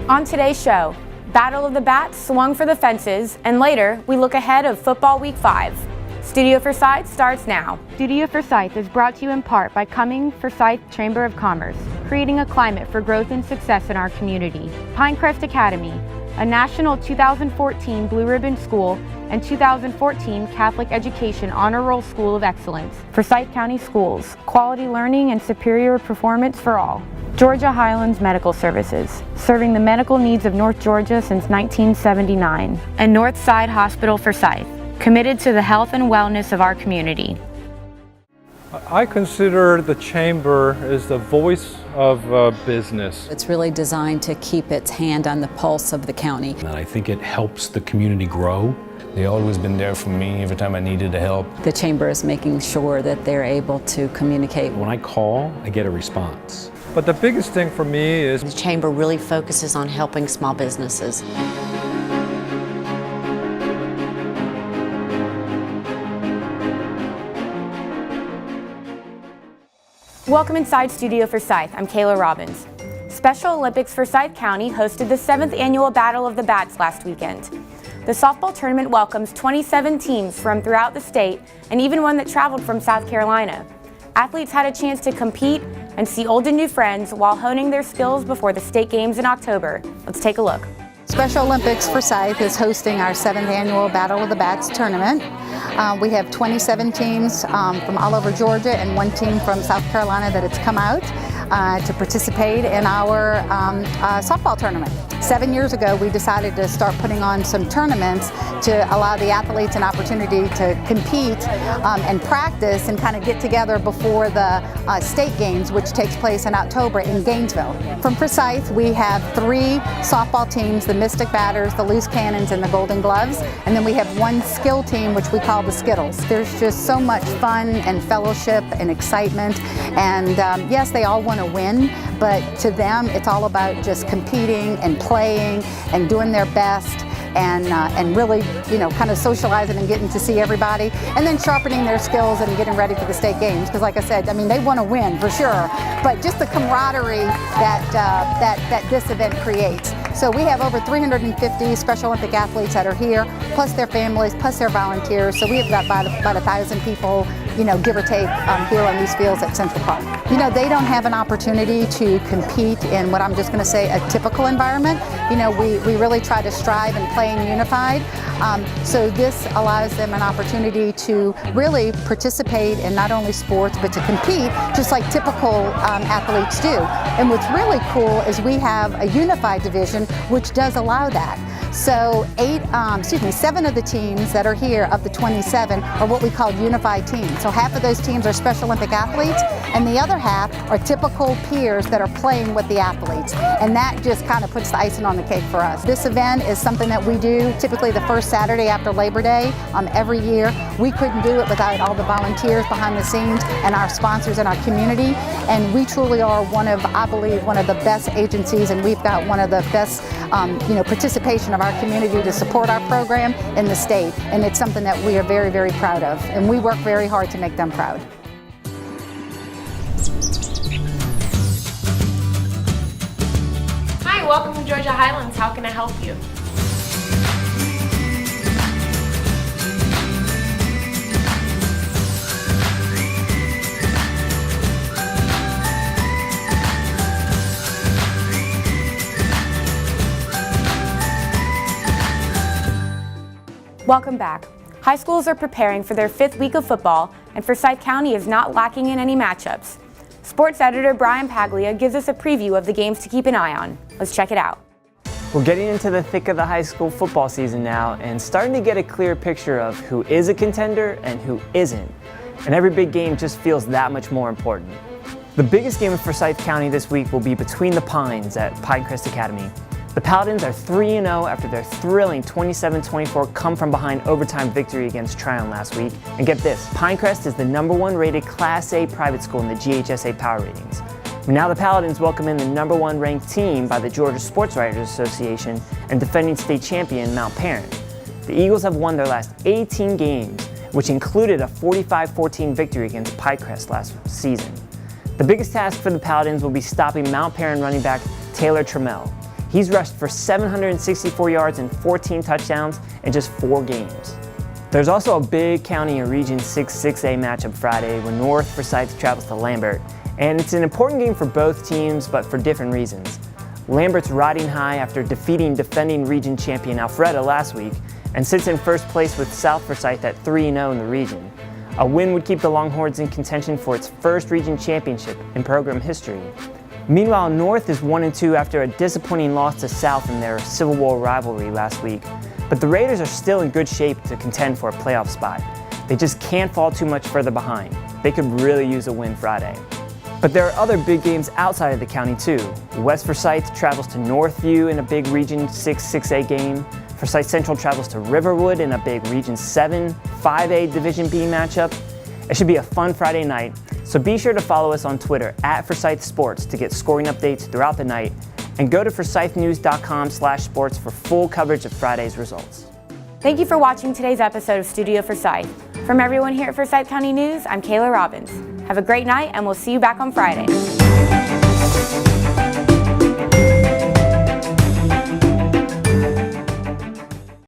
On today's show, Battle of the Bats swung for the fences, and later, we look ahead of Football Week 5. Studio Forsyth starts now. Studio Forsyth is brought to you in part by Cumming Forsyth Chamber of Commerce, creating a climate for growth and success in our community. Pinecrest Academy, a national 2014 Blue Ribbon School and 2014 Catholic Education Honor Roll School of Excellence. Forsyth County Schools, quality learning and superior performance for all. Georgia Highlands Medical Services, serving the medical needs of North Georgia since 1979. And NORTHSIDE Hospital Forsyth, committed to the health and wellness of our community. I consider the chamber as the voice of business. It's really designed to keep its hand on the pulse of the county. And I think it helps the community grow. They've always been there for me every time I needed help. The chamber is making sure that they're able to communicate. When I call, I get a response. But the biggest thing for me is the chamber really focuses on helping small businesses. Welcome inside Studio Forsyth. I'm Kayla Robbins. Special Olympics Forsyth County hosted the 7th annual Battle of the Bats last weekend. The softball tournament welcomes 27 teams from throughout the state and even one that traveled from South Carolina. Athletes had a chance to compete and see old and new friends while honing their skills before the state games in October. Let's take a look. Special Olympics Forsyth is hosting our 7th annual Battle of the Bats tournament. We have 27 teams from all over Georgia and one team from South Carolina that has come out to participate in our softball tournament. 7 years ago, we decided to start putting on some tournaments to allow the athletes an opportunity to compete and practice and kind of get together before the state games, which takes place in October in Gainesville. From Forsyth, we have 3 softball teams, the Mystic Batters, the Loose Cannons, and the Golden Gloves. And then we have one skill team, which we call the Skittles. There's just so much fun and fellowship and excitement. And yes, they all want to win, but to them, it's all about just competing and playing and doing their best and really, you know, kind of socializing and getting to see everybody, and then sharpening their skills and getting ready for the state games. Because like I said, I mean, they want to win for sure, but just the camaraderie that this event creates. So we have over 350 Special Olympic athletes that are here, plus their families, plus their volunteers. So we have got about 1,000 people, you know, give or take, here on these fields at Central Park. You know, they don't have an opportunity to compete in what I'm just going to say a typical environment. You know, we really try to strive and play in unified. So this allows them an opportunity to really participate in not only sports, but to compete just like typical athletes do. And what's really cool is we have a unified division, which does allow that. So 7 of the teams that are here of the 27 are what we call unified teams. So half of those teams are Special Olympic athletes, and the other half are typical peers that are playing with the athletes. And that just kind of puts the icing on the cake for us. This event is something that we do typically the first Saturday after Labor Day every year. We couldn't do it without all the volunteers behind the scenes and our sponsors in our community. And we truly are I believe, one of the best agencies, and we've got one of the best participation of our community to support our program in the state. And it's something that we are very, very proud of. And we work very hard to make them proud. Hi, welcome to Georgia Highlands. How can I help you? Welcome back. High schools are preparing for their 5th week of football, and Forsyth County is not lacking in any matchups. Sports editor Brian Paglia gives us a preview of the games to keep an eye on. Let's check it out. We're getting into the thick of the high school football season now and starting to get a clear picture of who is a contender and who isn't. And every big game just feels that much more important. The biggest game in Forsyth County this week will be between the Pines at Pinecrest Academy. The Paladins are 3-0 after their thrilling 27-24 come-from-behind overtime victory against Tryon last week. And get this, Pinecrest is the #1 rated Class A private school in the GHSA Power Ratings. Now the Paladins welcome in the #1 ranked team by the Georgia Sports Writers Association and defending state champion Mount Parent. The Eagles have won their last 18 games, which included a 45-14 victory against Pinecrest last season. The biggest task for the Paladins will be stopping Mount Parent running back Taylor Trammell. He's rushed for 764 yards and 14 touchdowns in just 4 games. There's also a big County and Region 6-6A matchup Friday when North Forsyth travels to Lambert, and it's an important game for both teams, but for different reasons. Lambert's riding high after defeating defending region champion Alpharetta last week and sits in first place with South Forsyth at 3-0 in the region. A win would keep the Longhorns in contention for its first region championship in program history. Meanwhile, North is 1-2 after a disappointing loss to South in their Civil War rivalry last week, but the Raiders are still in good shape to contend for a playoff spot. They just can't fall too much further behind. They could really use a win Friday. But there are other big games outside of the county too. West Forsyth travels to Northview in a big Region 6-6A game. Forsyth Central travels to Riverwood in a big Region 7 5A Division B matchup. It should be a fun Friday night, so be sure to follow us on Twitter @Forsyth Sports to get scoring updates throughout the night, and go to forsythnews.com/sports for full coverage of Friday's results. Thank you for watching today's episode of Studio Forsyth. From everyone here at Forsyth County News, I'm Kayla Robbins. Have a great night, and we'll see you back on Friday.